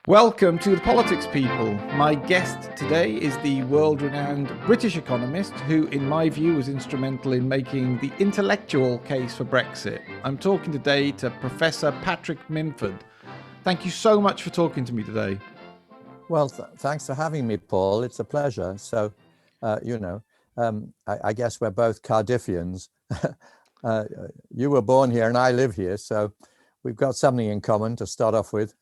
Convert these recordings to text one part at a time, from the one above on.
Welcome to the Politics People. My guest today is the world-renowned British economist who, in my view, was instrumental in making the intellectual case for Brexit. I'm talking today to Professor Patrick Minford. Thank you so much for talking to me today. Well, thanks for having me, Paul. It's a pleasure. So, I guess we're both Cardiffians. You were born here and I live here, so we've got something in common to start off with.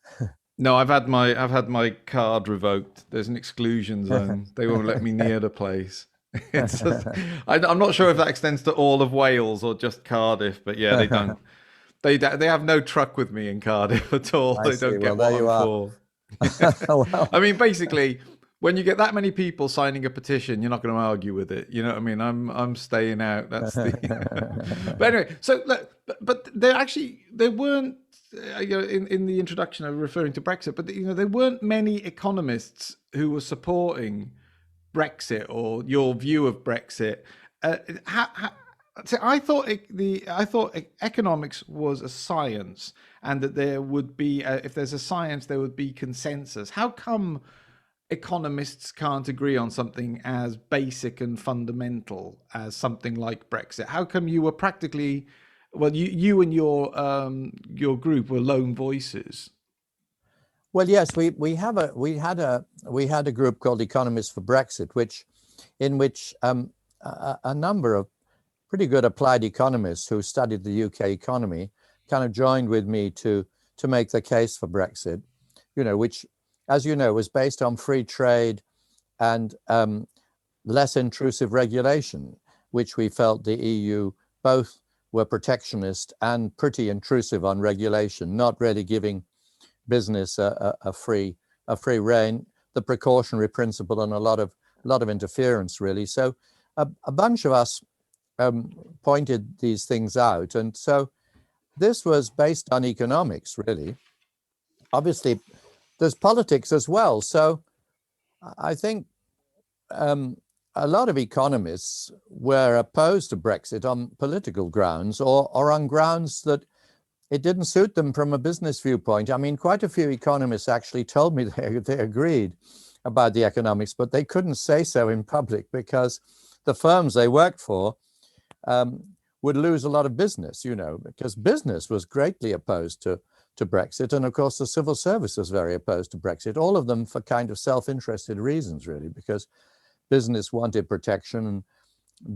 No, I've had my card revoked. There's an exclusion zone. They won't let me near the place. I'm not sure if that extends to all of Wales or just Cardiff, but yeah, they don't. They have no truck with me in Cardiff at all. They don't get what I'm for. Well. I mean, basically, when you get that many people signing a petition, you're not going to argue with it. You know what I mean? I'm staying out. That's the. But anyway, so but there weren't. In the introduction, I'm referring to Brexit, but there weren't many economists who were supporting Brexit or your view of Brexit. I thought economics was a science, and that there would be, if there's a science, there would be consensus. How come economists can't agree on something as basic and fundamental as something like Brexit? How come you were practically, well, you and your group were lone voices? Well, yes, we had a group called Economists For Brexit, in which a number of pretty good applied economists who studied the UK economy kind of joined with me to make the case for Brexit, which, as you know, was based on free trade and less intrusive regulation, which we felt the EU both were protectionist and pretty intrusive on regulation, not really giving business a free rein, the precautionary principle, and a lot of interference, really. So a bunch of us pointed these things out, and so this was based on economics, really. Obviously, there's politics as well. So I think a lot of economists were opposed to Brexit on political grounds or on grounds that it didn't suit them from a business viewpoint. I mean, quite a few economists actually told me they agreed about the economics, but they couldn't say so in public because the firms they worked for would lose a lot of business, because business was greatly opposed to Brexit. And of course, the civil service was very opposed to Brexit, all of them for kind of self-interested reasons, really, because business wanted protection and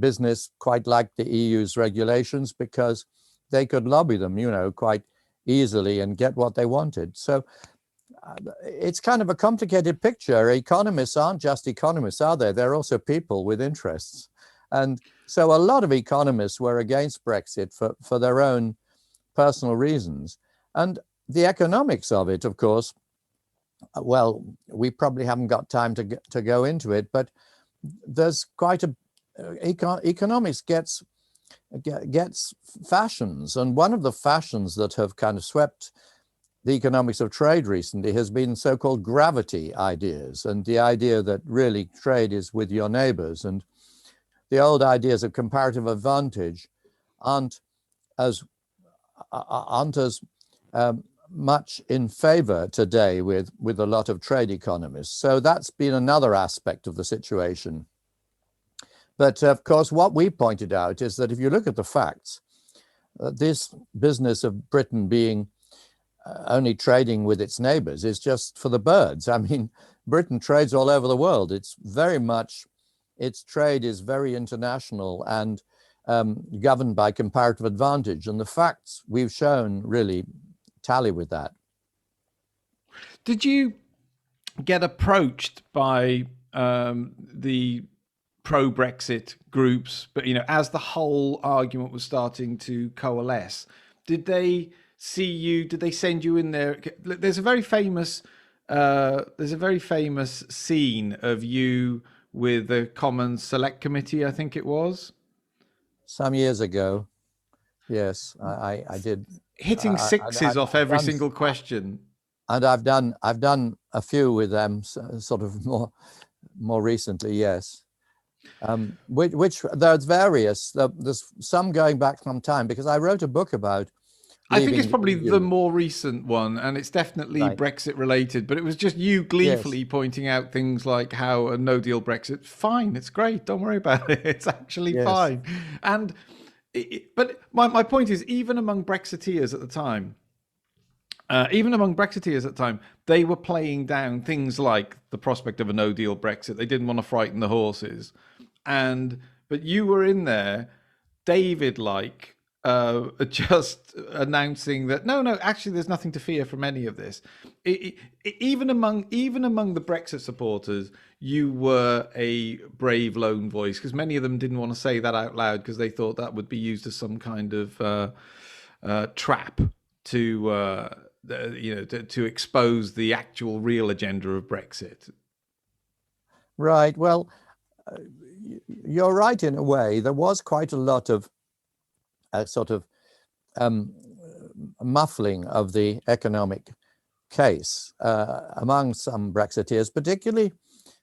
business quite liked the EU's regulations because they could lobby them, quite easily and get what they wanted. So it's kind of a complicated picture. Economists aren't just economists, are they? They're also people with interests. And so a lot of economists were against Brexit for their own personal reasons. And the economics of it, of course, well, we probably haven't got time to go into it, but there's quite economics gets fashions. And one of the fashions that have kind of swept the economics of trade recently has been so-called gravity ideas, and the idea that really trade is with your neighbors. And the old ideas of comparative advantage aren't as much in favor today with a lot of trade economists. So that's been another aspect of the situation. But of course, what we pointed out is that if you look at the facts, this business of Britain being only trading with its neighbors is just for the birds. I mean, Britain trades all over the world. Its trade is very international and governed by comparative advantage. And the facts we've shown really tally with that. Did you get approached by the pro-Brexit groups, but as the whole argument was starting to coalesce, did they see you? Did they send you in there? There's a very famous scene of you with the Commons Select Committee, I think it was, some years ago. Yes, I did. Hitting sixes off every single question. And I've done a few with them, sort of more recently. Yes, which there's various. There's some going back some time, because I wrote a book about I think it's leaving the probably the EU. more recent one, and it's definitely Right. Brexit related. But it was just you Yes. gleefully pointing out things like how a no deal Brexit, fine, it's great, don't worry about it, it's actually Yes. fine. And but my point is, even among Brexiteers at the time, they were playing down things like the prospect of a no deal Brexit. They didn't want to frighten the horses, and but you were in there David like just announcing that no, actually, there's nothing to fear from any of this. Even among the Brexit supporters, you were a brave lone voice because many of them didn't want to say that out loud because they thought that would be used as some kind of trap to to expose the actual real agenda of Brexit. Right. Well, you're right in a way. There was quite a lot of sort of um, muffling of the economic case among some Brexiteers,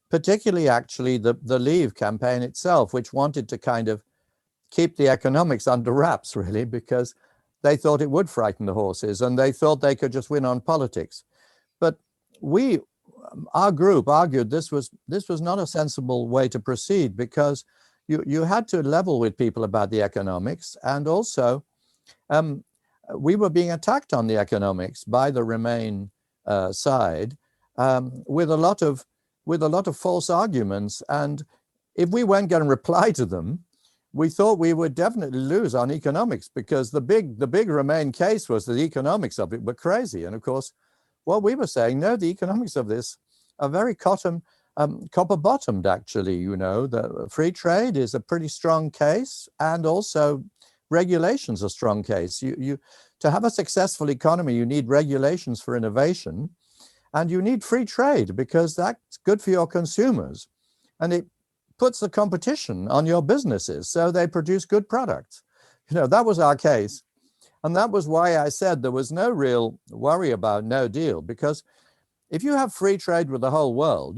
particularly actually the Leave campaign itself, which wanted to kind of keep the economics under wraps, really, because they thought it would frighten the horses and they thought they could just win on politics. But our group argued this was not a sensible way to proceed, because you had to level with people about the economics, and also we were being attacked on the economics by the Remain side with a lot of false arguments, and if we weren't going to reply to them, we thought we would definitely lose on economics, because the big Remain case was that the economics of it were crazy. And of course, what we were saying, no, the economics of this are very copper-bottomed, actually. The free trade is a pretty strong case, and also regulations are a strong case. To have a successful economy, you need regulations for innovation, and you need free trade, because that's good for your consumers, and it puts the competition on your businesses so they produce good products. That was our case. And that was why I said there was no real worry about no deal, because if you have free trade with the whole world,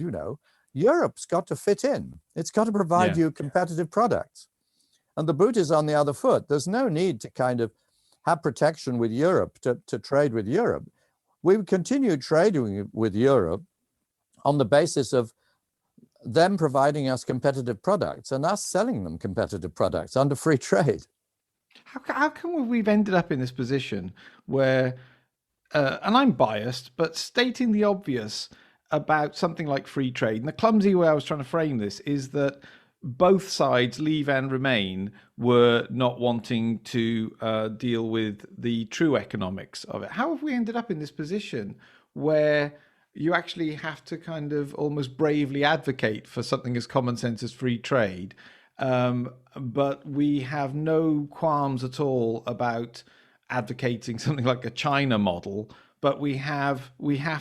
Europe's got to fit in. It's got to provide Yeah. you competitive products. And the boot is on the other foot. There's no need to kind of have protection with Europe to trade with Europe. We continue trading with Europe on the basis of them providing us competitive products and us selling them competitive products under free trade. How come we've ended up in this position where, and I'm biased, but stating the obvious about something like free trade, and the clumsy way I was trying to frame this is that both sides, Leave and Remain, were not wanting to deal with the true economics of it. How have we ended up in this position where you actually have to kind of almost bravely advocate for something as common sense as free trade, but we have no qualms at all about advocating something like a China model, but we have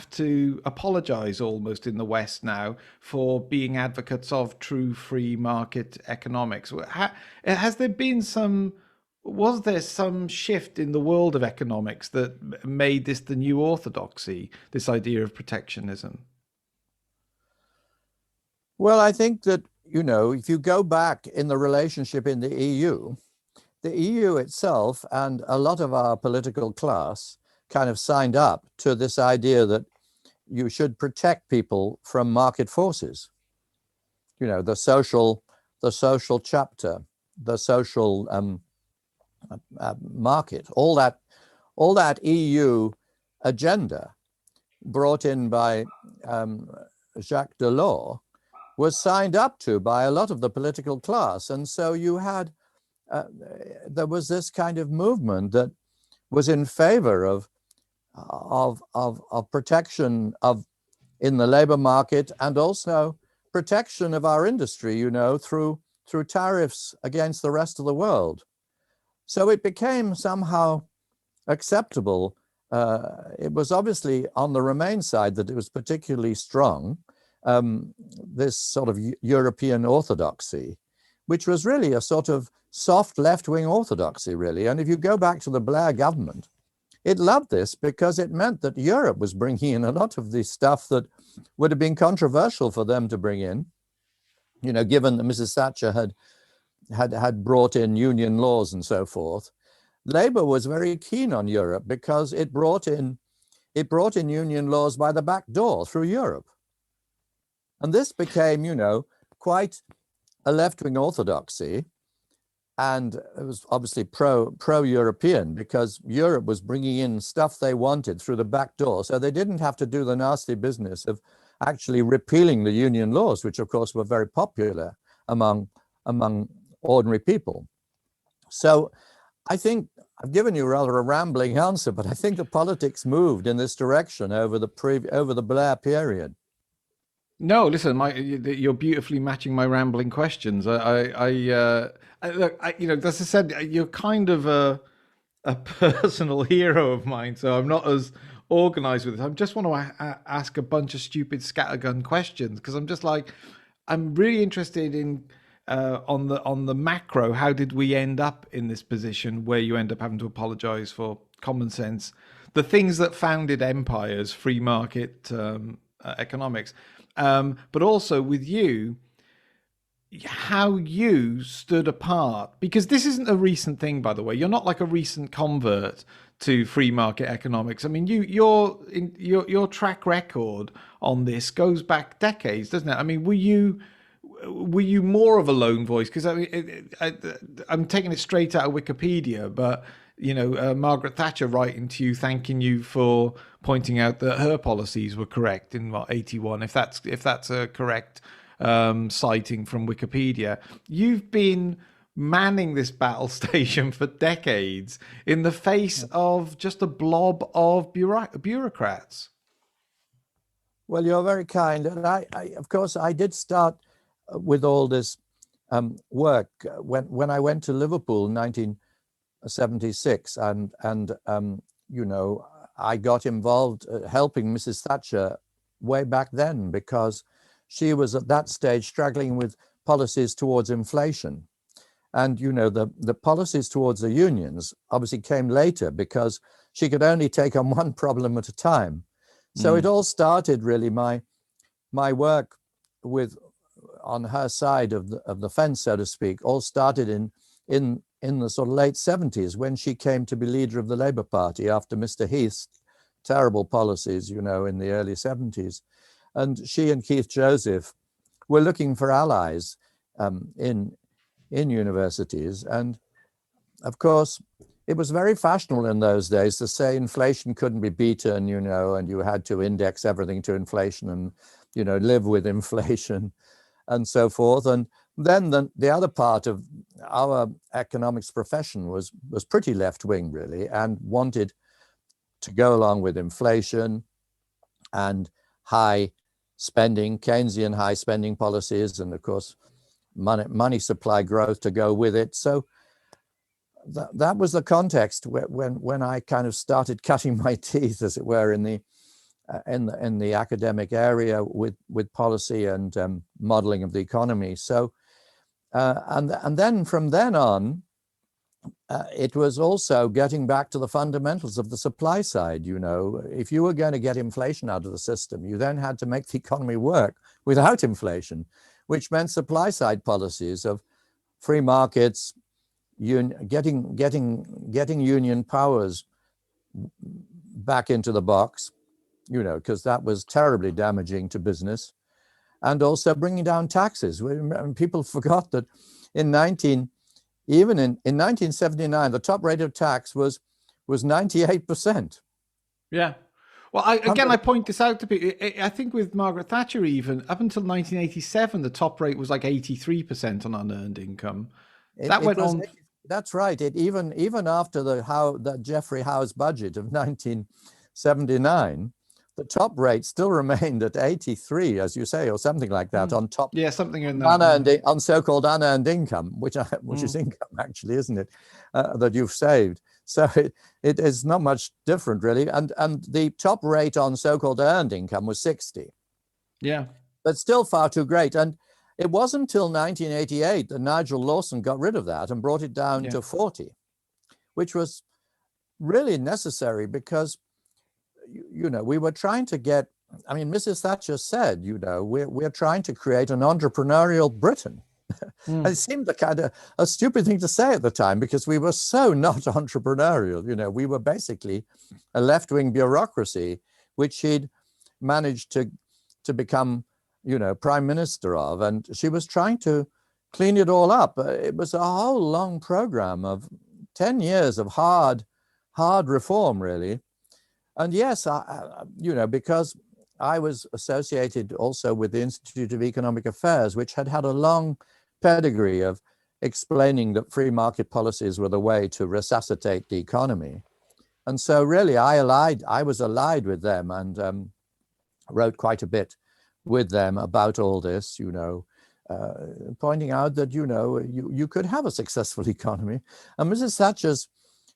to apologize almost in the West now for being advocates of true free market economics. Was there some shift in the world of economics that made this the new orthodoxy, this idea of protectionism? Well, I think that, if you go back in the relationship in the EU itself and a lot of our political class kind of signed up to this idea that you should protect people from market forces. The social chapter, the social market, all that EU agenda brought in by Jacques Delors was signed up to by a lot of the political class. And so you had, there was this kind of movement that was in favor of protection in the labor market, and also protection of our industry, through tariffs against the rest of the world. So it became somehow acceptable. It was obviously on the Remain side that it was particularly strong, this sort of European orthodoxy, which was really a sort of soft left-wing orthodoxy, really. And if you go back to the Blair government, it loved this because it meant that Europe was bringing in a lot of the stuff that would have been controversial for them to bring in, given that Mrs. Thatcher had brought in union laws and so forth. Labour was very keen on Europe because it brought in union laws by the back door through Europe. And this became, quite a left-wing orthodoxy. And it was obviously pro-European because Europe was bringing in stuff they wanted through the back door. So they didn't have to do the nasty business of actually repealing the union laws, which of course were very popular among ordinary people. So I think I've given you rather a rambling answer, but I think the politics moved in this direction over the Blair period. No, listen, you're beautifully matching my rambling questions. Look, as I said, you're kind of a personal hero of mine, so I'm not as organized with it. I just want to ask a bunch of stupid scattergun questions because I'm just like, I'm really interested in on the macro. How did we end up in this position where you end up having to apologize for common sense, the things that founded empires, free market economics, but also with you, how you stood apart, because this isn't a recent thing, by the way. You're not like a recent convert to free market economics. I mean, your track record on this goes back decades, doesn't it? I mean, were you more of a lone voice? Because I mean, I'm taking it straight out of Wikipedia, but Margaret Thatcher writing to you, thanking you for pointing out that her policies were correct in 81, if that's a correct citing from Wikipedia. You've been manning this battle station for decades in the face of just a blob of bureaucrats. Well, you're very kind. And I of course, I did start with all this work when I went to Liverpool in 1976, and I got involved helping Mrs. Thatcher way back then because she was at that stage struggling with policies towards inflation. And, the policies towards the unions obviously came later because she could only take on one problem at a time. So it all started really, my work on her side of the fence, so to speak, all started in the sort of late 70s when she came to be leader of the Labour Party after Mr. Heath's terrible policies, in the early 70s. And she and Keith Joseph were looking for allies in universities. And of course, it was very fashionable in those days to say inflation couldn't be beaten, and you had to index everything to inflation and, live with inflation and so forth. And then the other part of our economics profession was pretty left-wing, really, and wanted to go along with inflation and high spending, Keynesian high spending policies, and of course, money supply growth to go with it. So that was the context when I kind of started cutting my teeth, as it were, in the academic area with policy and modeling of the economy. So and then from then on, it was also getting back to the fundamentals of the supply side. If you were going to get inflation out of the system, you then had to make the economy work without inflation, which meant supply side policies of free markets, getting union powers back into the box, because that was terribly damaging to business, and also bringing down taxes. People forgot that in 1979, the top rate of tax was 98%. Yeah. Well, I point this out to people. I think with Margaret Thatcher, even up until 1987, the top rate was like 83% on unearned income. That went on. That's right. Even after the Geoffrey Howe's budget of 1979, the top rate still remained at 83, as you say, or something like that, on top. Yeah, something in that. On so-called unearned income, which is income, actually, isn't it, that you've saved. So it is not much different, really. And the top rate on so-called earned income was 60. Yeah. But still far too great. And it wasn't until 1988 that Nigel Lawson got rid of that and brought it down to 40, which was really necessary because, we were trying to get, Mrs. Thatcher said, we're trying to create an entrepreneurial Britain. Mm. It seemed a kind of a stupid thing to say at the time because we were so not entrepreneurial. You know, we were basically a left-wing bureaucracy, which he'd managed to become, you know, prime minister of, and she was trying to clean it all up. It was a whole long program of 10 years of hard reform, really. And yes, you know, because I was associated also with the Institute of Economic Affairs, which had had a long pedigree of explaining that free market policies were the way to resuscitate the economy. And so really I was allied with them and wrote quite a bit with them about all this, you know, pointing out that, you know, you could have a successful economy. And Mrs. Thatcher's,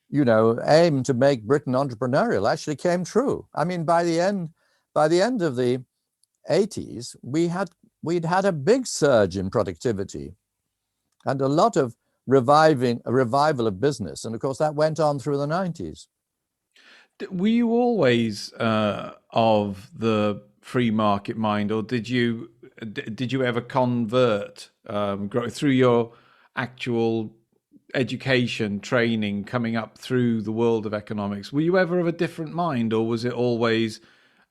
you know, aim to make Britain entrepreneurial actually came true. I mean, by the end of the 80s, we'd had a big surge in productivity and a lot of revival of business. And of course, that went on through the 90s. Were you always of the free market mind, or did you ever convert through your actual education training coming up through the world of economics? Were you ever of a different mind, or was it always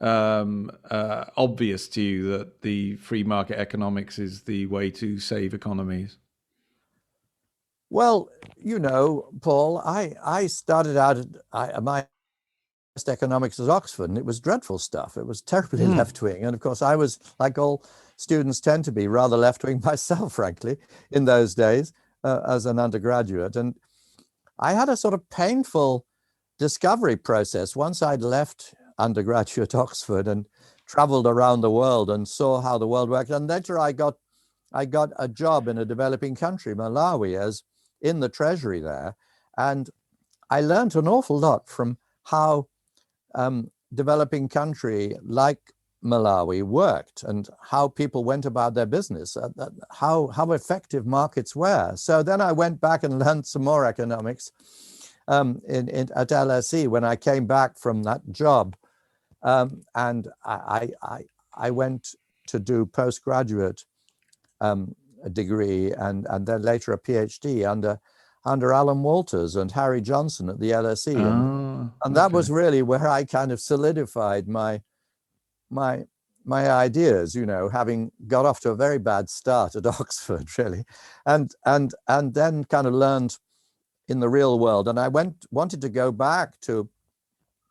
obvious to you that the free market economics is the way to save economies? Well, you know, Paul, I started out my economics at Oxford, and it was dreadful stuff. It was terribly left-wing. And of course, I was, like all students tend to be, rather left-wing myself, frankly, in those days as an undergraduate. And I had a sort of painful discovery process once I'd left undergraduate Oxford and traveled around the world and saw how the world worked. And later I got a job in a developing country, Malawi, as in the treasury there. And I learned an awful lot from how developing country like Malawi worked and how people went about their business, how effective markets were. So then I went back and learned some more economics at LSE when I came back from that job. And I went to do postgraduate degree and then later a PhD under Alan Walters and Harry Johnson at the LSE. And that was really where I kind of solidified my ideas, you know, having got off to a very bad start at Oxford, really, and then kind of learned in the real world. And I wanted to go back to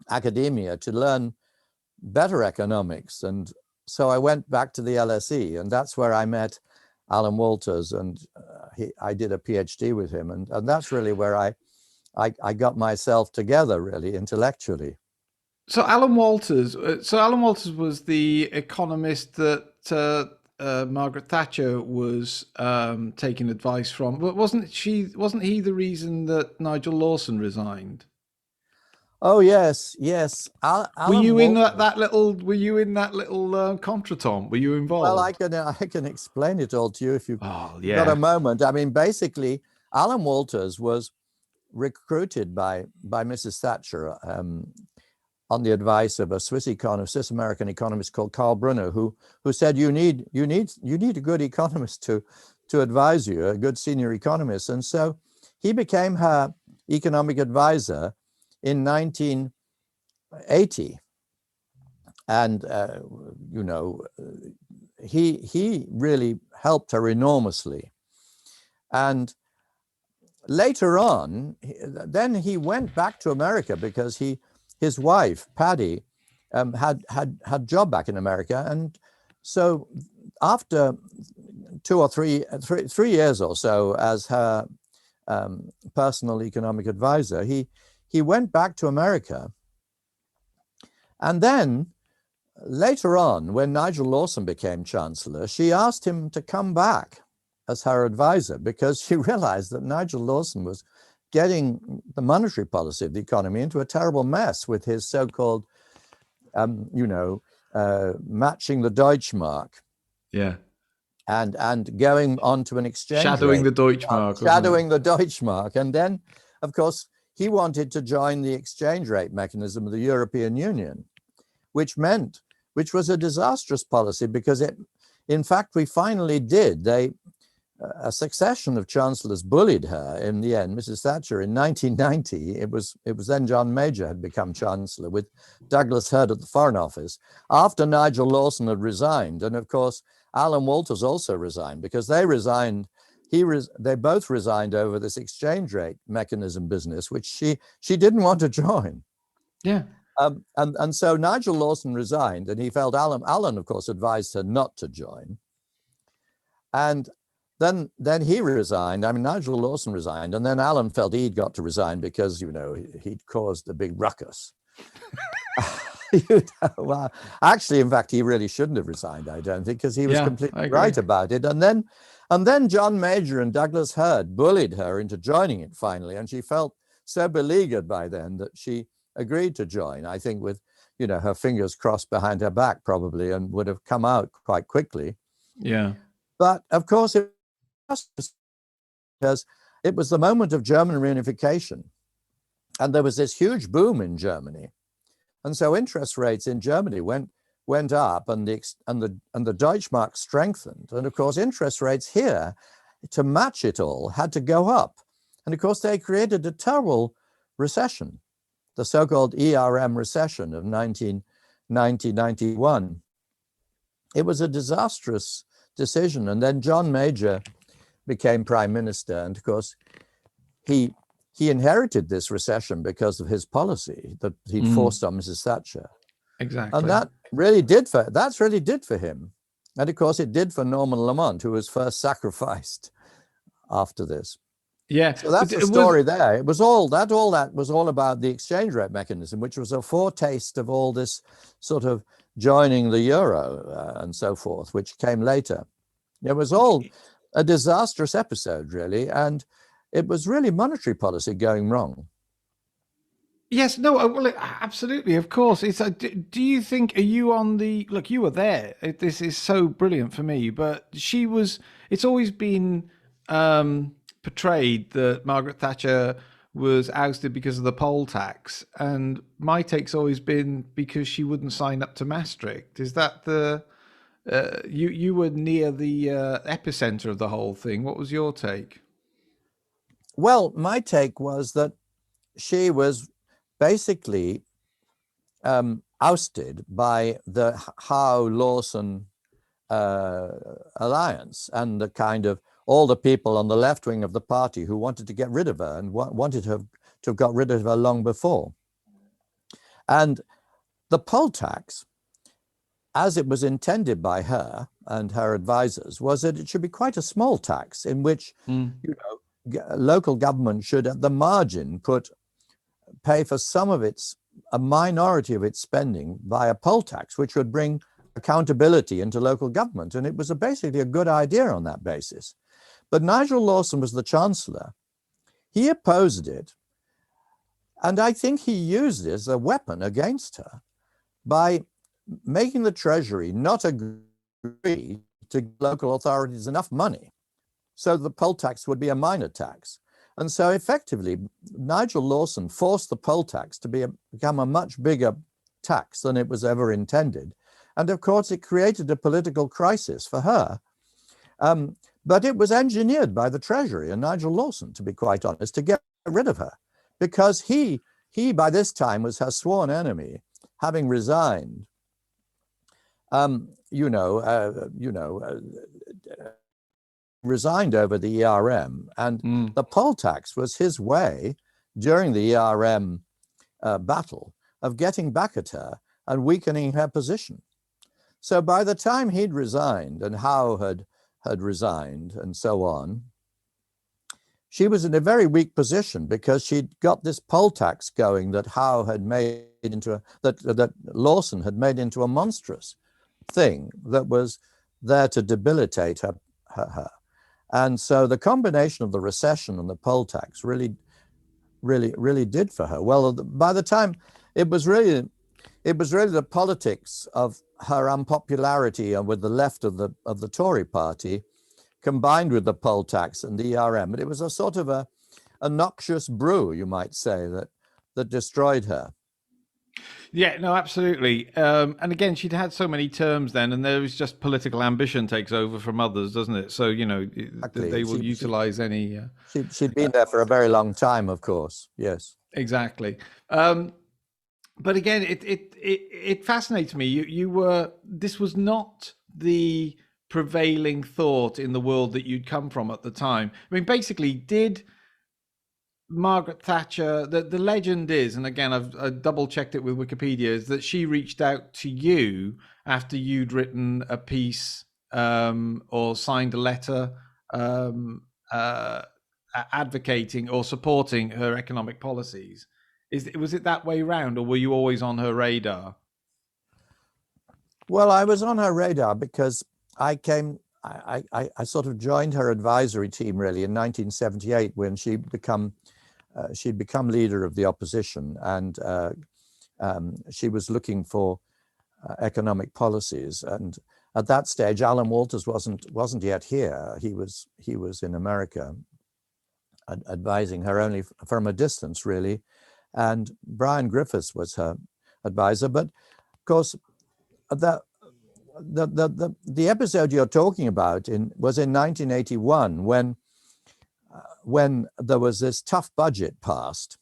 academia to learn better economics. And so I went back to the LSE, and that's where I met Alan Walters, and I did a PhD with him, and that's really where I got myself together, really, intellectually. So Alan Walters was the economist that Margaret Thatcher was taking advice from. But wasn't he the reason that Nigel Lawson resigned? Oh yes. Were you in that little? Were you in that little contretemps? Were you involved? Well, I can explain it all to you if you've yeah. got a moment. I mean, basically, Alan Walters was recruited by Mrs. Thatcher on the advice of a Swiss American economist called Karl Brunner, who said you need a good economist to advise you, a good senior economist, and so he became her economic advisor in 1980, and you know, he really helped her enormously. And later on, then he went back to America because his wife Paddy had job back in America, and so after 2 or 3 years or so as her personal economic advisor, he went back to America. And then later on, when Nigel Lawson became Chancellor, she asked him to come back as her advisor because she realized that Nigel Lawson was getting the monetary policy of the economy into a terrible mess with his so-called, you know, matching the Deutschmark. Yeah. And going on to an exchange shadowing rate. the Deutschmark. Shadowing the Deutschmark. And then, of course, he wanted to join the exchange rate mechanism of the European Union, which was a disastrous policy because in fact, we finally did. a succession of chancellors bullied her in the end. Mrs. Thatcher in 1990, it was then John Major had become chancellor with Douglas Hurd at the Foreign Office after Nigel Lawson had resigned. And of course, Alan Walters also resigned because they resigned. They both resigned over this exchange rate mechanism business, which she didn't want to join. Yeah. And so Nigel Lawson resigned, and he felt Alan, of course, advised her not to join. And then he resigned. I mean, Nigel Lawson resigned, and then Alan felt he'd got to resign because, he'd caused a big ruckus. Well, actually, in fact, he really shouldn't have resigned, I don't think, because he was completely right about it. And then John Major and Douglas Hurd bullied her into joining it finally, and she felt so beleaguered by then that she agreed to join, I think with, her fingers crossed behind her back probably, and would have come out quite quickly. Yeah. But of course, because it was the moment of German reunification, and there was this huge boom in Germany, and so interest rates in Germany went up, and the Deutschmark strengthened, and of course interest rates here, to match it all, had to go up, and of course they created a terrible recession, the so-called ERM recession of 1990-91. It was a disastrous decision, and then John Major became prime minister, and of course he inherited this recession because of his policy that he'd forced on Mrs. Thatcher. Exactly. And that really did for him, and of course it did for Norman Lamont, who was first sacrificed after this. Yeah. So that's the story there. It was all that was all about the exchange rate mechanism, which was a foretaste of all this sort of joining the euro and so forth, which came later. It was all a disastrous episode, really, and it was really monetary policy going wrong. Yes, no, well, absolutely, of course. It's. Do you think? Are you on the look? You were there. This is so brilliant for me. But she was. It's always been portrayed that Margaret Thatcher was ousted because of the poll tax, and my take's always been because she wouldn't sign up to Maastricht. Is that the? You were near the epicenter of the whole thing. What was your take? Well, my take was that she was basically ousted by the Howe-Lawson alliance, and the kind of all the people on the left wing of the party who wanted to get rid of her and wanted to have got rid of her long before. And the poll tax, as it was intended by her and her advisors, was that it should be quite a small tax in which local government should at the margin pay for a minority of its spending by a poll tax, which would bring accountability into local government. And it was basically a good idea on that basis. But Nigel Lawson was the chancellor. He opposed it. And I think he used it as a weapon against her by making the Treasury not agree to give local authorities enough money so the poll tax would be a minor tax. And so effectively, Nigel Lawson forced the poll tax to become a much bigger tax than it was ever intended. And of course, it created a political crisis for her. But it was engineered by the Treasury and Nigel Lawson, to be quite honest, to get rid of her, because he by this time was her sworn enemy, having resigned. Resigned over the ERM, and the poll tax was his way during the ERM battle of getting back at her and weakening her position. So by the time he'd resigned and Howe had resigned and so on, she was in a very weak position because she'd got this poll tax going that Howe had made into that Lawson had made into a monstrous thing that was there to debilitate her. And so the combination of the recession and the poll tax really did for her. Well, by the time it was really the politics of her unpopularity with the left of the Tory party, combined with the poll tax and the ERM. But it was a sort of a noxious brew, you might say, that destroyed her. Yeah, no, absolutely. And again, she'd had so many terms then, and there was just political ambition takes over from others, doesn't it? So, Exactly. they will utilize any. She'd been there for a very long time, of course. Yes. Exactly. Um, but again, it fascinates me. You were this was not the prevailing thought in the world that you'd come from at the time. I mean, basically, did Margaret Thatcher, the legend is, and again, I double checked it with Wikipedia, is that she reached out to you after you'd written a piece or signed a letter um, uh, advocating or supporting her economic policies. Was it that way round, or were you always on her radar? Well, I was on her radar because I sort of joined her advisory team really in 1978 when she'd become leader of the opposition, and she was looking for economic policies. And at that stage, Alan Walters wasn't yet here. He was in America, advising her only from a distance, really. And Brian Griffiths was her advisor. But of course, the the episode you're talking about was in 1981 when there was this tough budget passed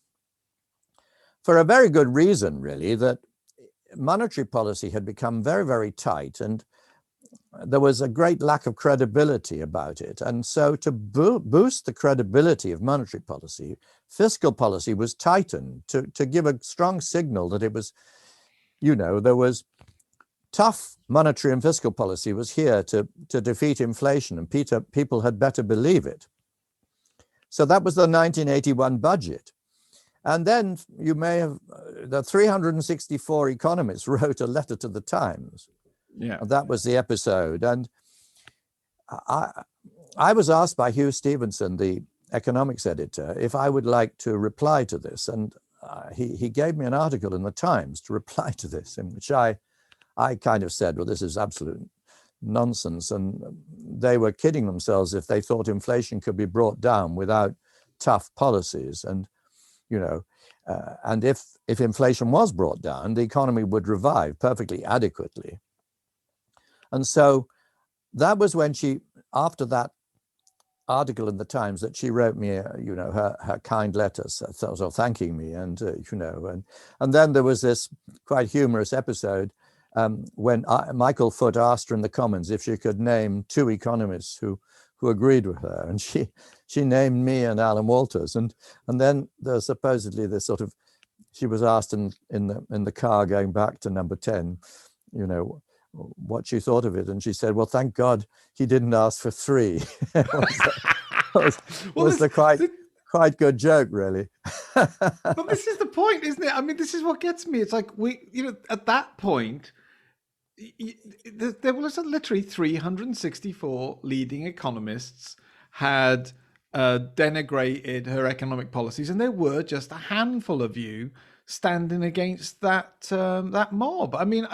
for a very good reason, really, that monetary policy had become very, very tight, and there was a great lack of credibility about it. And so to boost the credibility of monetary policy, fiscal policy was tightened to give a strong signal that it was, there was tough monetary and fiscal policy was here to defeat inflation, and people had better believe it. So that was the 1981 budget. And then you may have, the 364 economists wrote a letter to the Times. Yeah. And that was the episode. And I was asked by Hugh Stevenson, the economics editor, if I would like to reply to this. And he gave me an article in the Times to reply to this, in which I kind of said, well, this is absolute nonsense. And they were kidding themselves if they thought inflation could be brought down without tough policies. And, and if inflation was brought down, the economy would revive perfectly adequately. And so that was when after that article in the Times, that she wrote me, her kind letters, so thanking me, and and then there was this quite humorous episode when Michael Foot asked her in the Commons if she could name two economists who agreed with her, and she named me and Alan Walters, and then there's supposedly this sort of, she was asked in the car going back to number 10, what she thought of it, and she said, well, thank God he didn't ask for three. was the quite good joke, really. But this is the point, isn't it? I mean, this is what gets me. It's like at that point, there was literally 364 leading economists had denigrated her economic policies, and there were just a handful of you standing against that mob. I mean,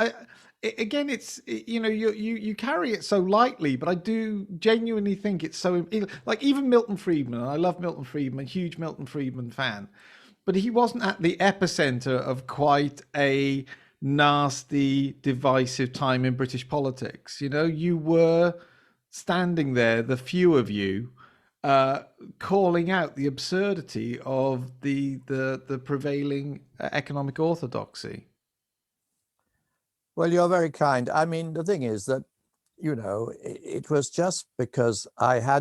again, it's you carry it so lightly, but I do genuinely think it's so, like, even Milton Friedman, and I love Milton Friedman, huge Milton Friedman fan, but he wasn't at the epicenter of quite a nasty, divisive time in British politics. You were standing there, the few of you, calling out the absurdity of the prevailing economic orthodoxy. Well, you're very kind. I mean, the thing is that, it was just because I'd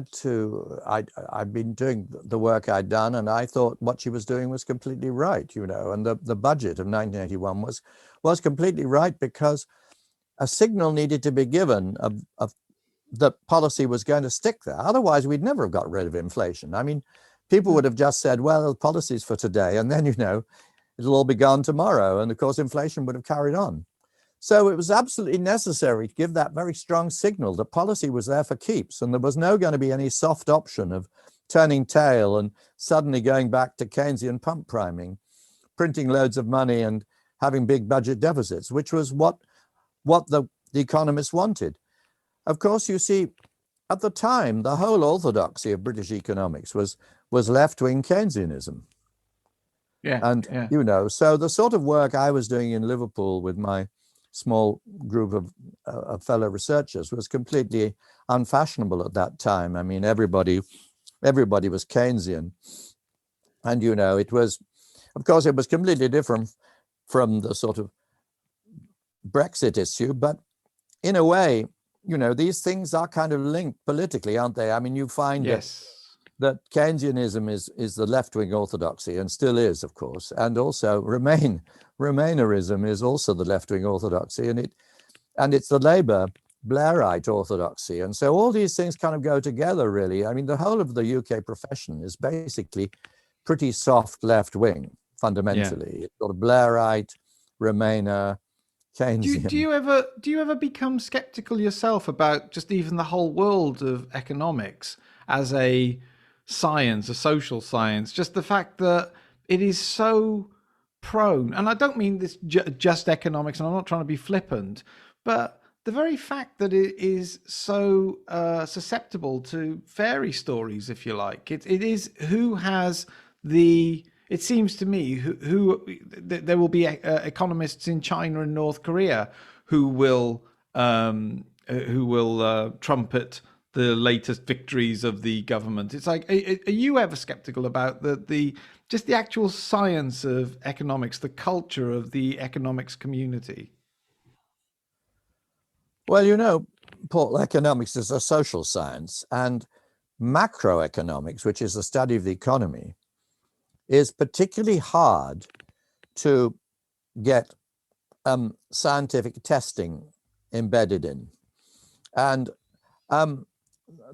been doing the work I'd done, and I thought what she was doing was completely right, and the budget of 1981 was completely right, because a signal needed to be given of that policy was going to stick there. Otherwise, we'd never have got rid of inflation. I mean, people would have just said, well, policies for today, and then, it'll all be gone tomorrow. And of course, inflation would have carried on. So it was absolutely necessary to give that very strong signal that policy was there for keeps, and there was no going to be any soft option of turning tail and suddenly going back to Keynesian pump priming, printing loads of money and having big budget deficits, which was what the economists wanted. Of course, you see, at the time, the whole orthodoxy of British economics was left-wing Keynesianism. Yeah, And, yeah. so the sort of work I was doing in Liverpool with my small group of fellow researchers was completely unfashionable at that time. I mean, everybody was Keynesian. And, it was, of course, it was completely different from the sort of Brexit issue. But in a way, these things are kind of linked politically, aren't they? I mean, you find Yes. that Keynesianism is the left-wing orthodoxy, and still is, of course, and also Remainerism is also the left-wing orthodoxy, and it's the Labour Blairite orthodoxy, and so all these things kind of go together, really. I mean, the whole of the UK profession is basically pretty soft left-wing fundamentally. Yeah. It's sort of Blairite, Remainer, Keynesian. Do you ever become skeptical yourself about just even the whole world of economics as a science, a social science? Just the fact that it is so prone, and I don't mean this just economics, and I'm not trying to be flippant, but the very fact that it is so susceptible to fairy stories, if you like. It is who has the. It seems to me there will be economists in China and North Korea who will trumpet the latest victories of the government. It's like, are you ever skeptical about the just the actual science of economics, the culture of the economics community? Well, Paul, economics is a social science, and macroeconomics, which is the study of the economy, is particularly hard to get scientific testing embedded in. And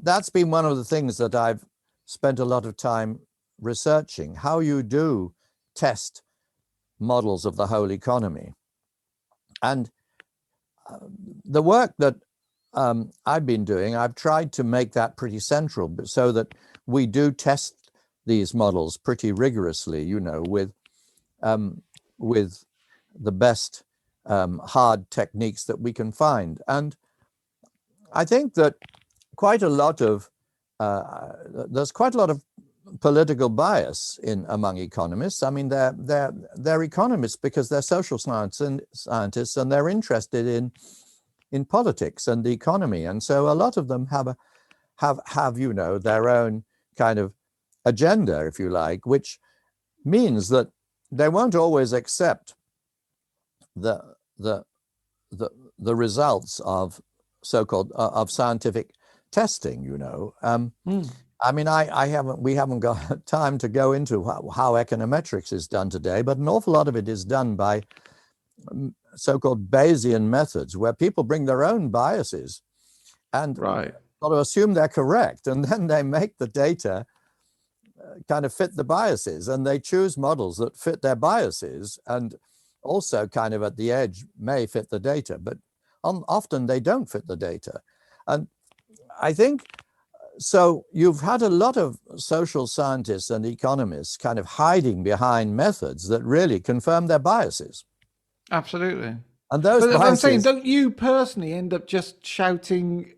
that's been one of the things that I've spent a lot of time researching, how you do test models of the whole economy. And the work that I've been doing, I've tried to make that pretty central so that we do test these models pretty rigorously, with the best hard techniques that we can find. And I think that there's quite a lot of political bias among economists. I mean, they're economists because they're social scientists, and they're interested in politics and the economy, and so a lot of them have their own kind of agenda, if you like, which means that they won't always accept the results of so-called of scientific testing. I mean, we haven't got time to go into how econometrics is done today, but an awful lot of it is done by so-called Bayesian methods, where people bring their own biases and Right. sort of assume they're correct, and then they make the data kind of fit the biases, and they choose models that fit their biases, and also kind of at the edge may fit the data, but often they don't fit the data. And I think so you've had a lot of social scientists and economists kind of hiding behind methods that really confirm their biases. Absolutely. And those But I'm saying, biases, don't you personally end up just shouting?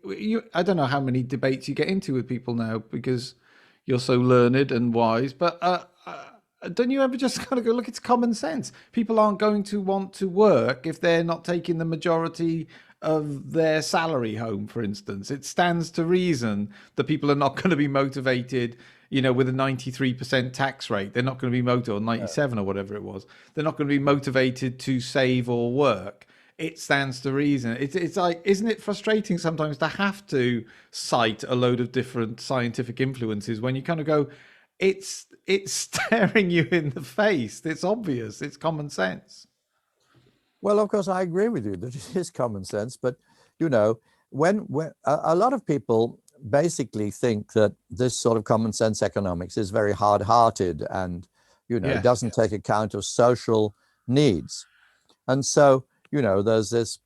I don't know how many debates you get into with people now because you're so learned and wise, but don't you ever just kind of go, look, it's common sense. People aren't going to want to work if they're not taking the majority of their salary home, for instance. It stands to reason that people are not going to be motivated, with a 93% tax rate. They're not going to be motivated, or 97 or whatever it was. They're not going to be motivated to save or work. It stands to reason. It's like, isn't it frustrating sometimes to have to cite a load of different scientific influences when you kind of go, it's staring you in the face. It's obvious. It's common sense. well, of course, I agree with you that it is common sense, but when a lot of people basically think that this sort of common sense economics is very hard-hearted and Yes. doesn't take account of social needs, and so there's this,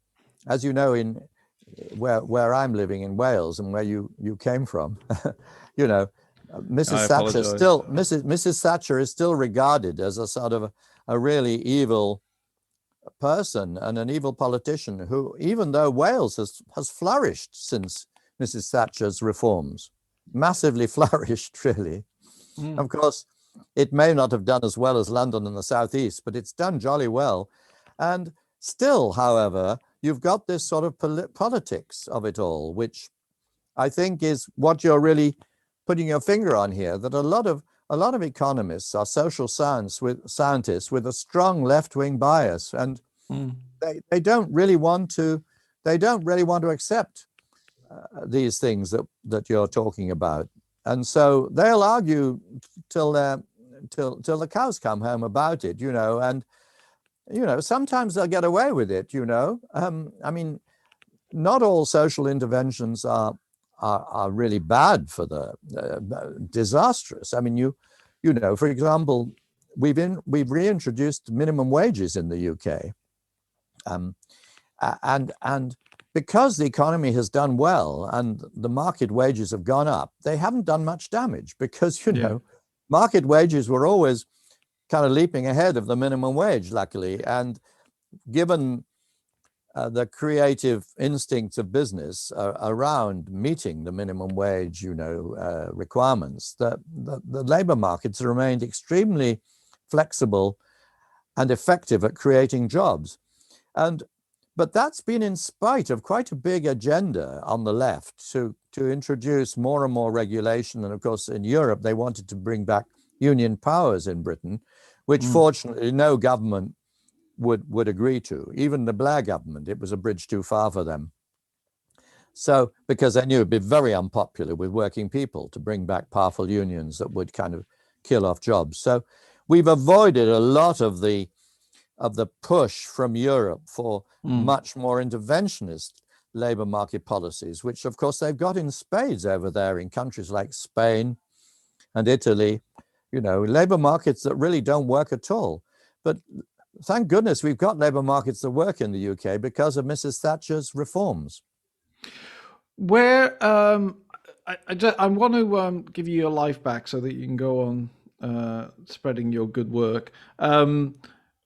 as in where I'm living in Wales and where you came from, I Mrs. Thatcher apologize. Mrs. Thatcher is still regarded as a sort of a really evil person and an evil politician who, even though Wales has flourished since Mrs. Thatcher's reforms, massively flourished, really. Mm. Of course, It may not have done as well as London and the Southeast, but it's done jolly well. And still, however, you've got this sort of politics of it all, which I think is what you're really putting your finger on here, that a lot of economists are social scientists with a strong left-wing bias, and they don't really want to accept these things that you're talking about. And so they'll argue till the cows come home about it, and sometimes they'll get away with it. I mean, not all social interventions are really bad for the disastrous. I mean, for example, we've reintroduced minimum wages in the UK, and because the economy has done well and the market wages have gone up, they haven't done much damage, because market wages were always kind of leaping ahead of the minimum wage, luckily, and given the creative instincts of business around meeting the minimum wage, requirements, the labor markets remained extremely flexible and effective at creating jobs. But that's been in spite of quite a big agenda on the left to introduce more and more regulation. And of course, in Europe, they wanted to bring back union powers in Britain, which fortunately no government would agree to. Even the Blair government, it was a bridge too far for them. So, because they knew it'd be very unpopular with working people to bring back powerful unions that would kind of kill off jobs. So we've avoided a lot of the push from Europe for much more interventionist labor market policies, which of course they've got in spades over there in countries like Spain and Italy, labor markets that really don't work at all. But thank goodness we've got labor markets that work in the UK because of Mrs. Thatcher's reforms. Where I want to give you your life back so that you can go on spreading your good work.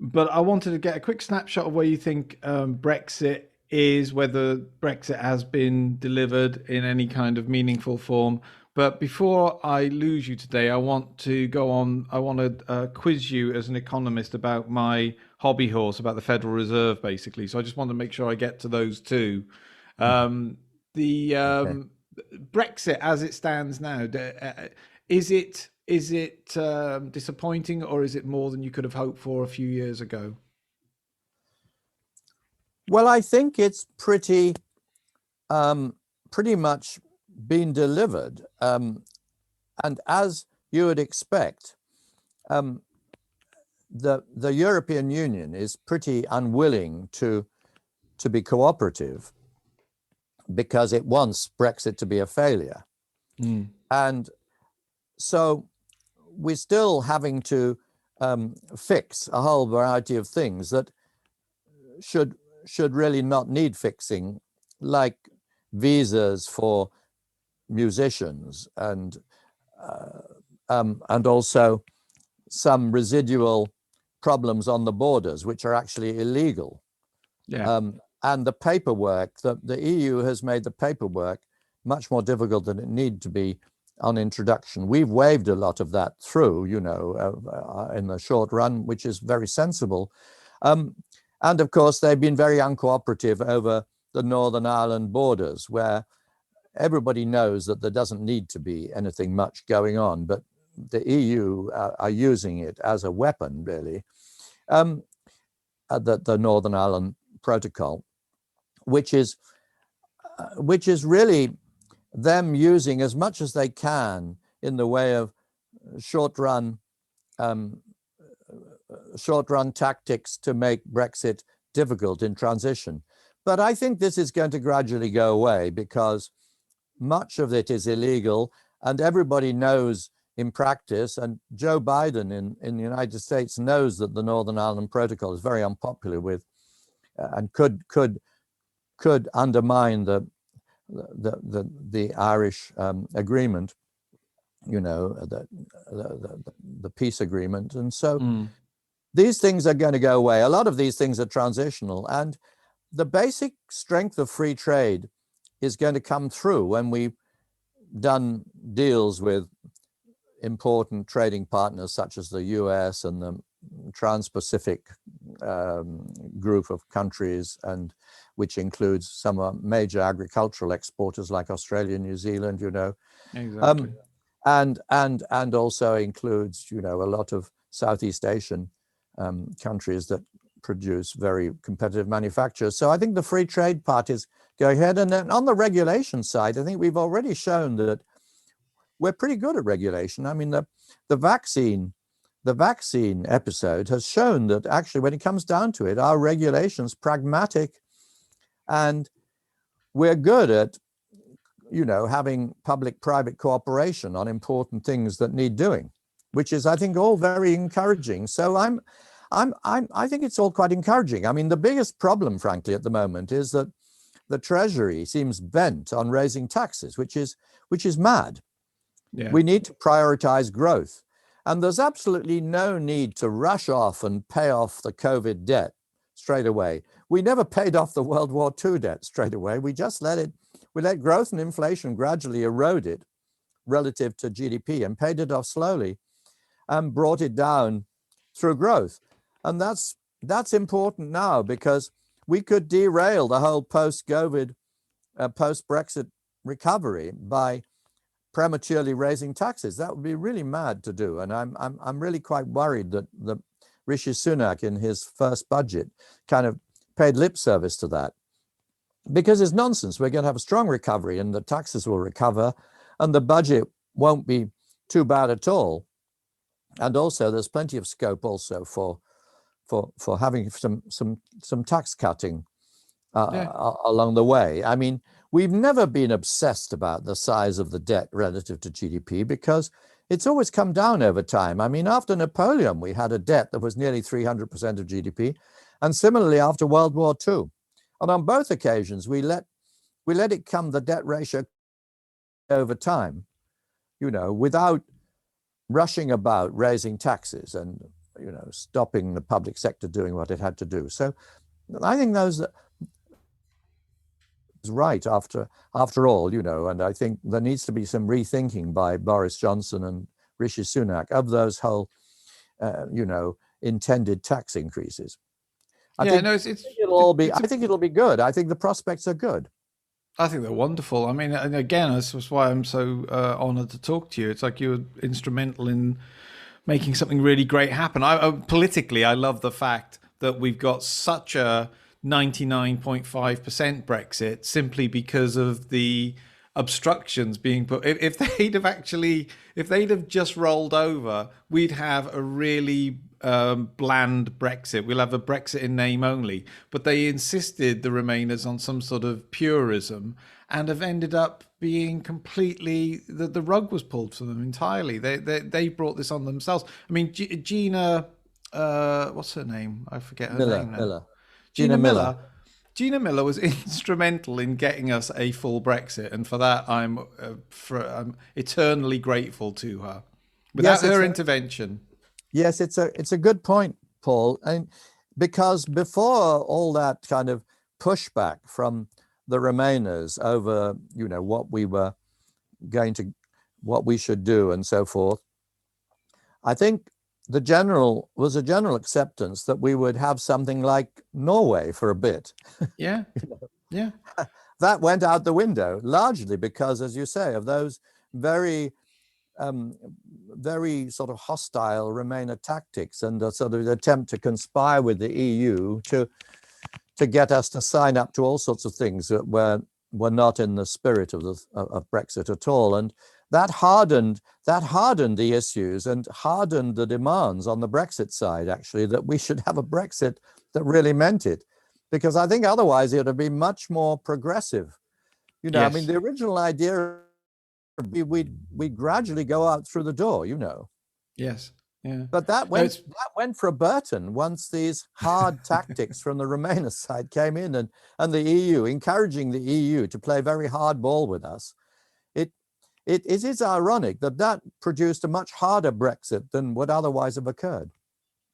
But I wanted to get a quick snapshot of where you think Brexit is, whether Brexit has been delivered in any kind of meaningful form. But before I lose you today, I want to go on. I want to quiz you as an economist about my hobby horse, about the Federal Reserve, basically. So I just want to make sure I get to those two. Brexit, as it stands now, is it disappointing, or is it more than you could have hoped for a few years ago? Well, I think it's pretty much been delivered, and as you would expect, the European Union is pretty unwilling to be cooperative because it wants Brexit to be a failure, and so we're still having to fix a whole variety of things that should really not need fixing, like visas for musicians and also some residual problems on the borders, which are actually illegal. And the paperwork, the EU has made the paperwork much more difficult than it needed to be on introduction. We've waved a lot of that through, in the short run, which is very sensible. And of course, they've been very uncooperative over the Northern Ireland borders, where everybody knows that there doesn't need to be anything much going on, but the EU are using it as a weapon, really. The Northern Ireland Protocol, which is really them using as much as they can in the way of short-run tactics to make Brexit difficult in transition. But I think this is going to gradually go away because much of it is illegal, and everybody knows in practice, and Joe Biden in the United States knows that the Northern Ireland Protocol is very unpopular with, and could undermine the Irish agreement, the peace agreement. And so these things are going to go away. A lot of these things are transitional, and the basic strength of free trade is going to come through when we've done deals with important trading partners such as the US and the Trans-Pacific group of countries, and which includes some major agricultural exporters like Australia, New Zealand, Exactly. and also includes, a lot of Southeast Asian countries that produce very competitive manufacturers. So I think the free trade part is going ahead. And then on the regulation side, I think we've already shown that we're pretty good at regulation. I mean, the vaccine episode has shown that actually, when it comes down to it, our regulation's pragmatic, and we're good at, having public-private cooperation on important things that need doing, which is, I think, all very encouraging. So I think it's all quite encouraging. I mean, the biggest problem, frankly, at the moment is that the Treasury seems bent on raising taxes, which is mad. Yeah. We need to prioritize growth. And there's absolutely no need to rush off and pay off the COVID debt straight away. We never paid off the World War II debt straight away. We just let growth and inflation gradually erode it relative to GDP and paid it off slowly and brought it down through growth. And that's important now, because we could derail the whole post-COVID, post-Brexit recovery by prematurely raising taxes. That would be really mad to do. And I'm really quite worried that Rishi Sunak in his first budget kind of paid lip service to that, because it's nonsense. We're going to have a strong recovery and the taxes will recover and the budget won't be too bad at all. And also there's plenty of scope also for having some tax cutting along the way. I mean, we've never been obsessed about the size of the debt relative to GDP, because it's always come down over time. I mean, after Napoleon, we had a debt that was nearly 300% of GDP, and similarly after World War II. And on both occasions, we let it come, the debt ratio, over time, without rushing about raising taxes and, stopping the public sector doing what it had to do. So I think those is right after all, and I think there needs to be some rethinking by Boris Johnson and Rishi Sunak of those whole, intended tax increases. I think it'll be good. I think the prospects are good. I think they're wonderful. I mean, and again, this was why I'm so honored to talk to you. It's like you were instrumental in making something really great happen. Politically, I love the fact that we've got such a 99.5% Brexit simply because of the obstructions being put. If they'd have just rolled over, we'd have a really bland Brexit. We'll have a Brexit in name only. But they insisted, the Remainers, on some sort of purism, and have ended up being completely, the rug was pulled from them entirely. They brought this on themselves. I mean, Gina, what's her name? I forget her name now. Gina Miller. Gina Miller was instrumental in getting us a full Brexit, and for that I'm eternally grateful to her. Without her intervention. Yes, it's a good point, Paul. And because before all that kind of pushback from the Remainers over, what we should do and so forth, I think there was a general acceptance that we would have something like Norway for a bit. Yeah. Yeah. That went out the window, largely because, as you say, of those very sort of hostile Remainer tactics and a sort of attempt to conspire with the EU to get us to sign up to all sorts of things that were not in the spirit of Brexit at all. And that hardened the issues and hardened the demands on the Brexit side, actually, that we should have a Brexit that really meant it. Because I think otherwise it would be much more progressive. Yes. I mean, the original idea, we'd gradually go out through the door, Yes. Yeah. But that went for a Burton once these hard tactics from the Remainer side came in, and the EU, encouraging the EU to play very hard ball with us. It is ironic that produced a much harder Brexit than would otherwise have occurred.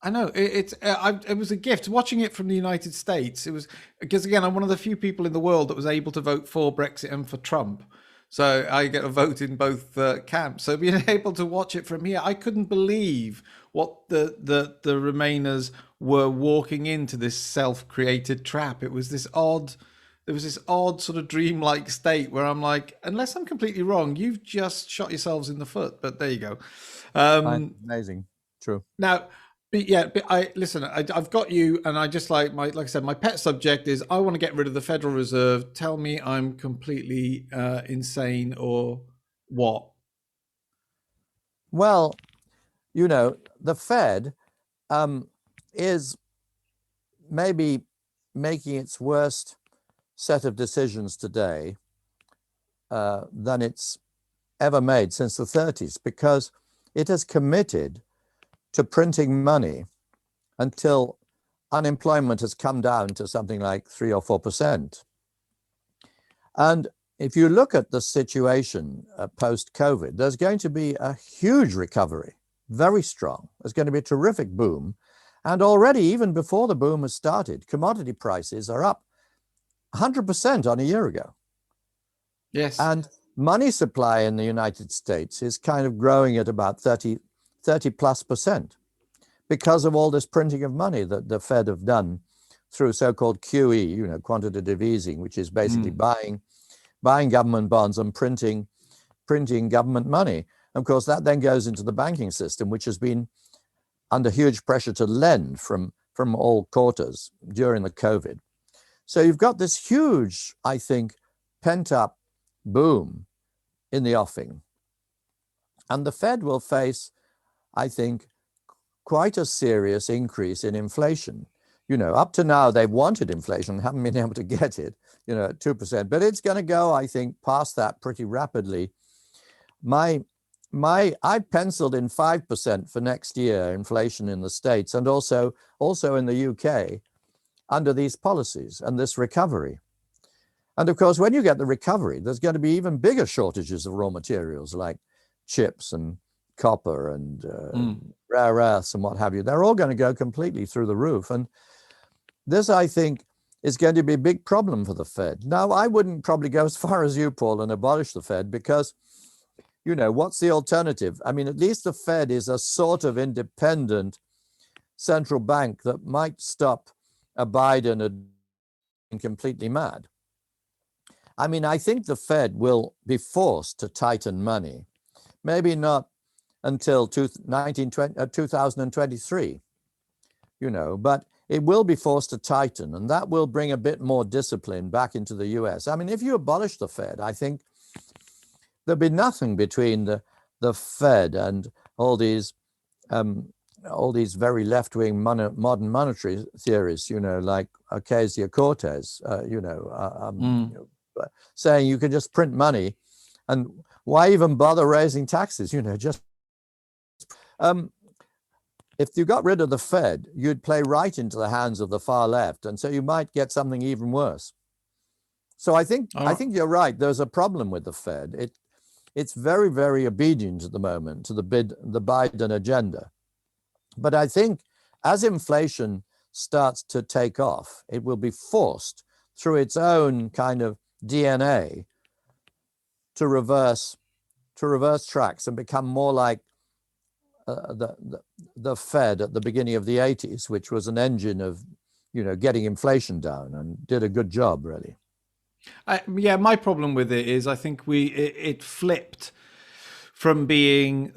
I know it was a gift watching it from the United States. It was because, again, I'm one of the few people in the world that was able to vote for Brexit and for Trump. So I get a vote in both camps. So being able to watch it from here, I couldn't believe what the Remainers were walking into this self-created trap. It was this odd, there was this odd sort of dreamlike state where I'm like, unless I'm completely wrong, you've just shot yourselves in the foot. But there you go. Amazing. True. Now, but yeah, but I listen. I've got you, and I just like I said, my pet subject is I want to get rid of the Federal Reserve. Tell me I'm completely insane or what? Well, you know, the Fed is maybe making its worst set of decisions today than it's ever made since the 30s, because it has committed to printing money until unemployment has come down to something like 3 or 4%. And if you look at the situation post-COVID, there's going to be a huge recovery, very strong. There's going to be a terrific boom. And already, even before the boom has started, commodity prices are up 100% on a year ago. Yes. And money supply in the United States is kind of growing at about 30 plus percent because of all this printing of money that the Fed have done through so-called QE, you know, quantitative easing, which is basically buying government bonds and printing government money. Of course, that then goes into the banking system, which has been under huge pressure to lend from all quarters during the COVID. So you've got this huge, I think, pent-up boom in the offing. And the Fed will face, I think, quite a serious increase in inflation. You know, up to now, they've wanted inflation, haven't been able to get it, you know, at 2%. But it's going to go, I think, past that pretty rapidly. I penciled in 5% for next year inflation in the States and also in the UK under these policies and this recovery. And of course, when you get the recovery, there's going to be even bigger shortages of raw materials like chips and copper and rare earths and what have you. They're all going to go completely through the roof. And this, I think, is going to be a big problem for the Fed. Now, I wouldn't probably go as far as you, Paul, and abolish the Fed because, you know, what's the alternative? I mean, at least the Fed is a sort of independent central bank that might stop a Biden completely mad. I mean, I think the Fed will be forced to tighten money, maybe not until 2023, you know, but it will be forced to tighten, and that will bring a bit more discipline back into the US. I mean, if you abolish the Fed, I think there'll be nothing between the Fed and all these very left-wing modern monetary theories, you know, like Ocasio-Cortez, saying you can just print money, and why even bother raising taxes? You know, just if you got rid of the Fed, you'd play right into the hands of the far left, and so you might get something even worse. So I think you're right. There's a problem with the Fed. It's very, very obedient at the moment to the Biden agenda. But I think as inflation starts to take off, it will be forced through its own kind of DNA to reverse tracks and become more like the Fed at the beginning of the 80s, which was an engine of, you know, getting inflation down and did a good job, really. Yeah, my problem with it is I think it flipped from being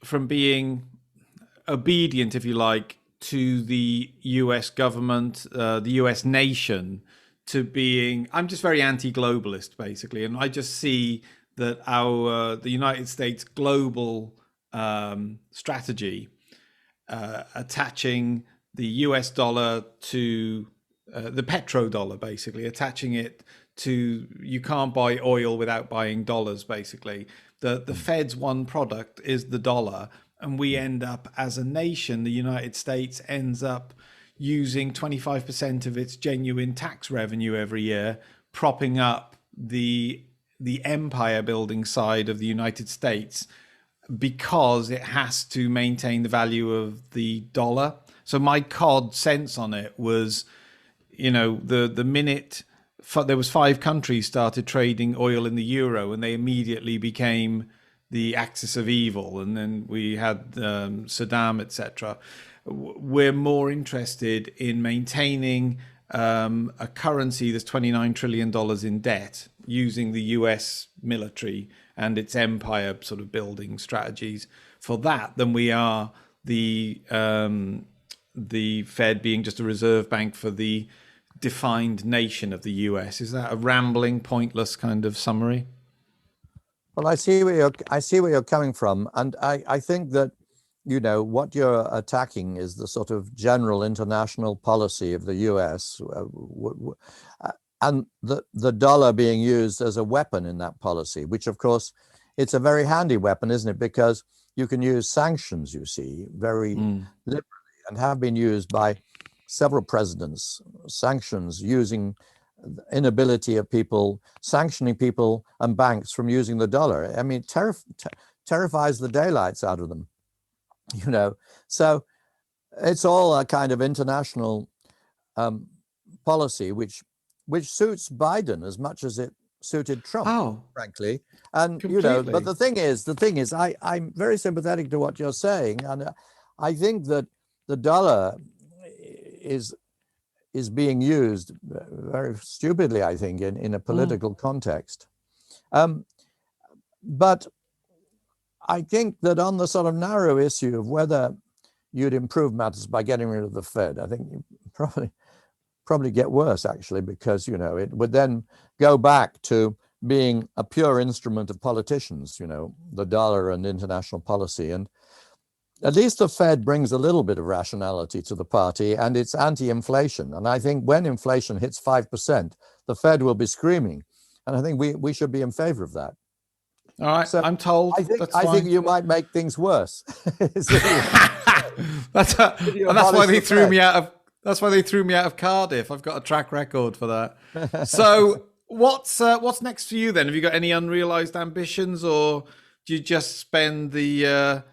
from being obedient, if you like, to the US government, the US nation, to being, I'm just very anti-globalist, basically. And I just see that the United States global strategy, attaching the US dollar to the petrodollar, basically, attaching it to, you can't buy oil without buying dollars, basically. The Fed's one product is the dollar, and we end up as a nation, the United States ends up using 25% of its genuine tax revenue every year, propping up the empire building side of the United States, because it has to maintain the value of the dollar. So my COD sense on it was, you know, the minute there was 5 countries started trading oil in the euro, and they immediately became the axis of evil. And then we had Saddam, etc. We're more interested in maintaining a currency that's $29 trillion in debt, using the US military and its empire sort of building strategies for that, than we are the Fed being just a reserve bank for the defined nation of the US. Is that a rambling, pointless kind of summary? Well, I see where you're coming from, and I think that, you know, what you're attacking is the sort of general international policy of the US, and the dollar being used as a weapon in that policy, which of course it's a very handy weapon, isn't it? Because you can use sanctions, you see, very liberally, and have been used by several presidents. Sanctions using the inability of people, sanctioning people and banks from using the dollar. I mean, terrifies the daylights out of them, you know. So it's all a kind of international policy, which suits Biden as much as it suited Trump, frankly. And completely. You know, but the thing is, I'm very sympathetic to what you're saying, and I think that the dollar is being used very stupidly, I think, in a political context. But I think that on the sort of narrow issue of whether you'd improve matters by getting rid of the Fed, I think you probably get worse, actually, because, you know, it would then go back to being a pure instrument of politicians, you know, the dollar and international policy. And at least the Fed brings a little bit of rationality to the party, and it's anti-inflation. And I think when inflation hits 5%, the Fed will be screaming. And I think we should be in favor of that. All right, so I'm told. I think you might make things worse. That's why they threw me out of. That's why they threw me out of Cardiff. I've got a track record for that. So what's next for you then? Have you got any unrealized ambitions, or do you just spend the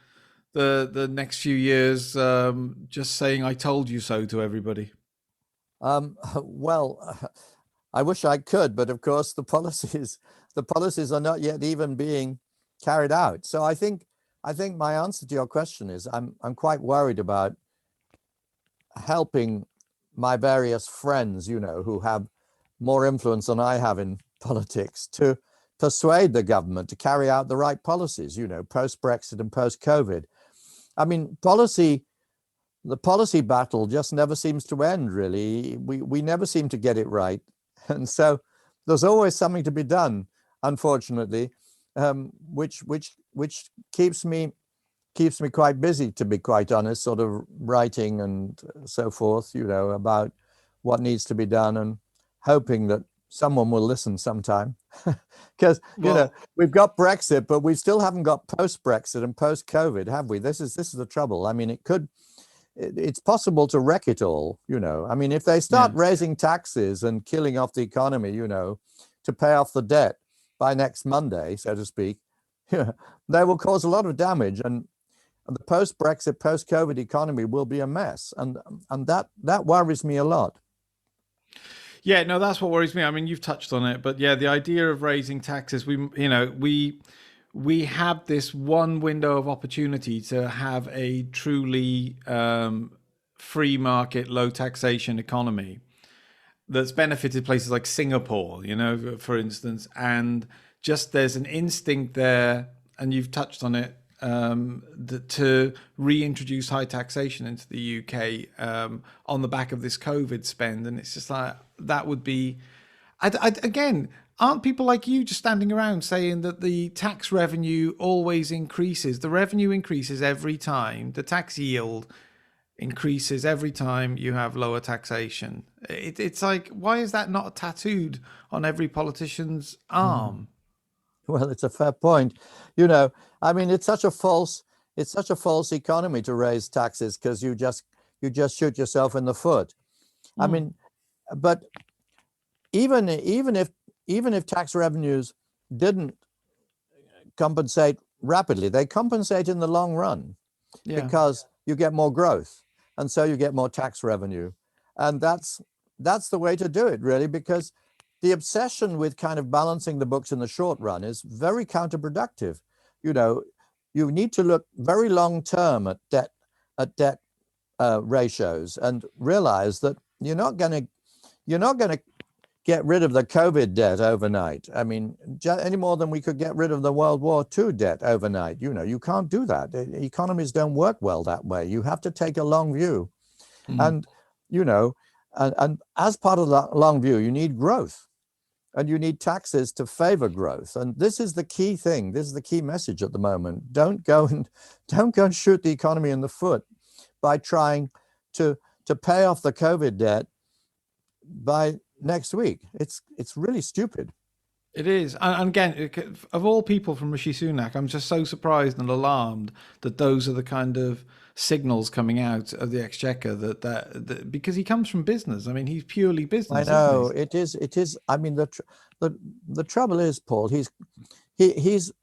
next few years just saying "I told you so" to everybody? Well, I wish I could, but of course the policies are not yet even being carried out. So I think my answer to your question is I'm quite worried about helping my various friends, you know, who have more influence than I have in politics, to persuade the government to carry out the right policies, you know, post-Brexit and post-COVID. I mean, the policy battle just never seems to end, really. We never seem to get it right. And so there's always something to be done, unfortunately, which keeps me quite busy, to be quite honest, sort of writing and so forth, you know, about what needs to be done, and hoping that someone will listen sometime. Because, you know, we've got Brexit, but we still haven't got post-Brexit and post-COVID, have we? This is the trouble. I mean, it's possible to wreck it all, you know. I mean, if they start raising taxes and killing off the economy, you know, to pay off the debt by next Monday, so to speak, they will cause a lot of damage, and the post-Brexit, post-COVID economy will be a mess, and that worries me a lot. Yeah, no, that's what worries me. I mean, you've touched on it, but yeah, the idea of raising taxes, we have this one window of opportunity to have a truly free market, low taxation economy that's benefited places like Singapore, you know, for instance. And just there's an instinct there, and you've touched on it, to reintroduce high taxation into the UK on the back of this COVID spend. And it's just like, that would be, again, aren't people like you just standing around saying that the tax revenue always increases? The revenue increases every time. The tax yield increases every time you have lower taxation. It's like, why is that not tattooed on every politician's arm? Well, it's a fair point. You know, I mean, it's such a false economy to raise taxes, because you just shoot yourself in the foot. I mean, but even if tax revenues didn't compensate rapidly, they compensate in the long run, because you get more growth, and so you get more tax revenue, and that's the way to do it, really, because the obsession with kind of balancing the books in the short run is very counterproductive. You know, you need to look very long term at debt ratios and realize that you're not going to get rid of the COVID debt overnight. I mean, any more than we could get rid of the World War II debt overnight. You know, you can't do that. Economies don't work well that way. You have to take a long view. And, you know, and as part of that long view, you need growth and you need taxes to favor growth. And this is the key thing. This is the key message at the moment. Don't go and shoot the economy in the foot by trying to pay off the COVID debt by next week. It's really stupid. It is. And again, of all people from Rishi Sunak, I'm just so surprised and alarmed that those are the kind of signals coming out of the Exchequer that because he comes from business. I mean, he's purely business. I know it is. I mean, the trouble is, Paul, he's the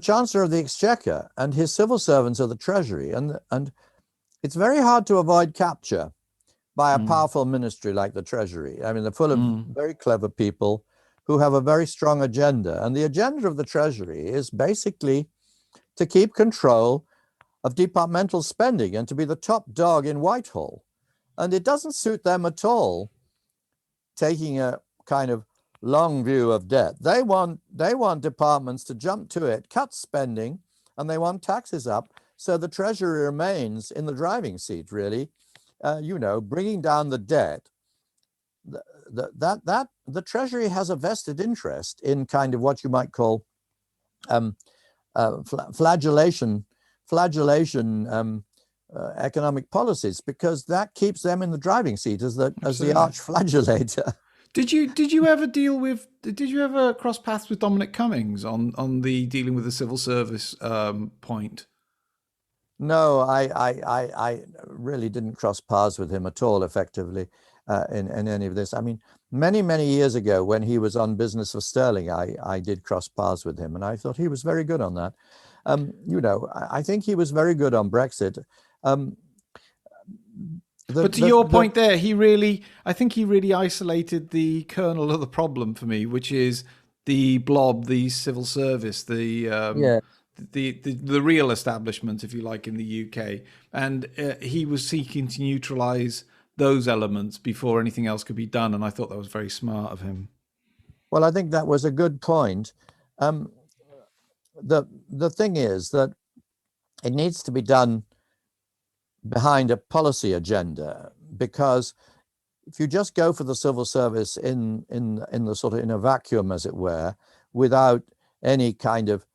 Chancellor of the Exchequer and his civil servants are the Treasury. And it's very hard to avoid capture by a powerful ministry like the Treasury. I mean, they're full of very clever people who have a very strong agenda. And the agenda of the Treasury is basically to keep control of departmental spending and to be the top dog in Whitehall. And it doesn't suit them at all taking a kind of long view of debt. They want departments to jump to it, cut spending, and they want taxes up. So the Treasury remains in the driving seat, really, bringing down the debt. The Treasury has a vested interest in kind of what you might call flagellation economic policies, because that keeps them in the driving seat as the arch flagellator. Did you ever cross paths with Dominic Cummings on the dealing with the civil service point? No, I really didn't cross paths with him at all effectively in any of this. I mean, many years ago when he was on Business for Sterling, I did cross paths with him, and I thought he was very good on that. I think he was very good on Brexit. But to your point there, I think he really isolated the kernel of the problem for me, which is the blob, the civil service, the real establishment, if you like, in the UK. And he was seeking to neutralize those elements before anything else could be done. And I thought that was very smart of him. Well, I think that was a good point. The thing is that it needs to be done behind a policy agenda, because if you just go for the civil service in the sort of in a vacuum, as it were, without any kind of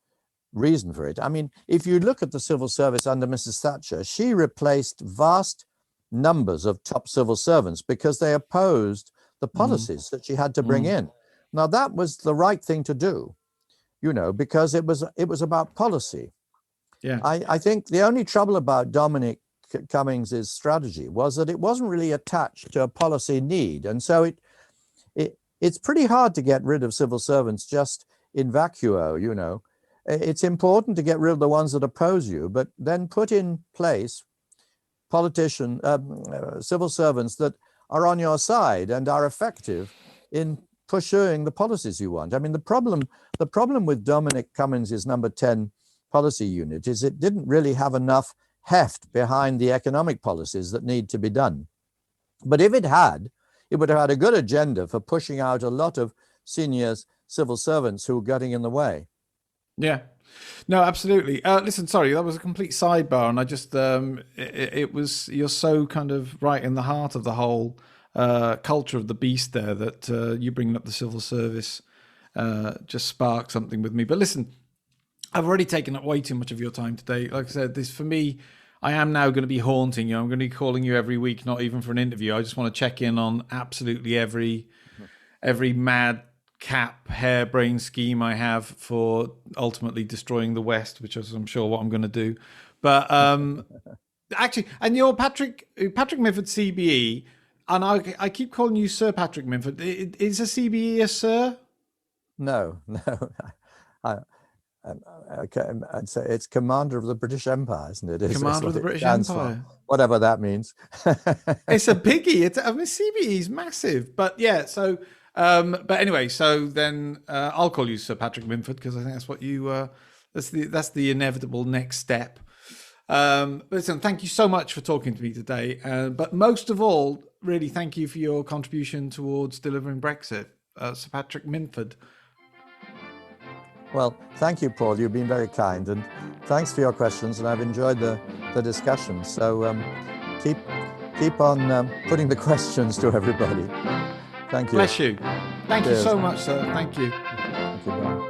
reason for it. I mean, if you look at the civil service under Mrs. Thatcher, she replaced vast numbers of top civil servants because they opposed the policies that she had to bring in. Now, that was the right thing to do, because it was about policy. Yeah. I think the only trouble about Dominic Cummings' strategy was that it wasn't really attached to a policy need. And so it's pretty hard to get rid of civil servants just in vacuo, It's important to get rid of the ones that oppose you, but then put in place civil servants that are on your side and are effective in pursuing the policies you want. I mean, the problem with Dominic Cummings' number 10 policy unit is it didn't really have enough heft behind the economic policies that need to be done. But if it had, it would have had a good agenda for pushing out a lot of senior civil servants who were getting in the way. Yeah, no, absolutely. Listen, sorry, that was a complete sidebar, and I just you're so kind of right in the heart of the whole culture of the beast there that you bringing up the civil service just sparked something with me. But listen, I've already taken up way too much of your time today. Like I said, this for me, I am now going to be haunting you. I'm going to be calling you every week, not even for an interview. I just want to check in on absolutely every mad cap harebrained scheme I have for ultimately destroying the West, which is, I'm sure, what I'm going to do. But actually, and you're Patrick Minford, CBE, and I keep calling you Sir Patrick Minford. Is a CBE a Sir? No. Okay, I'd say it's Commander of the British Empire, isn't it? Commander of the British Empire. Whatever that means. It's a biggie. CBE is massive. But yeah, so But anyway, so then I'll call you Sir Patrick Minford because I think that's what you. That's the inevitable next step. But listen, thank you so much for talking to me today. But most of all, really, thank you for your contribution towards delivering Brexit, Sir Patrick Minford. Well, thank you, Paul. You've been very kind, and thanks for your questions. And I've enjoyed the discussion. So keep on putting the questions to everybody. Thank you. Bless you. Thank you so much, sir. Thank you. Thank you. Bye.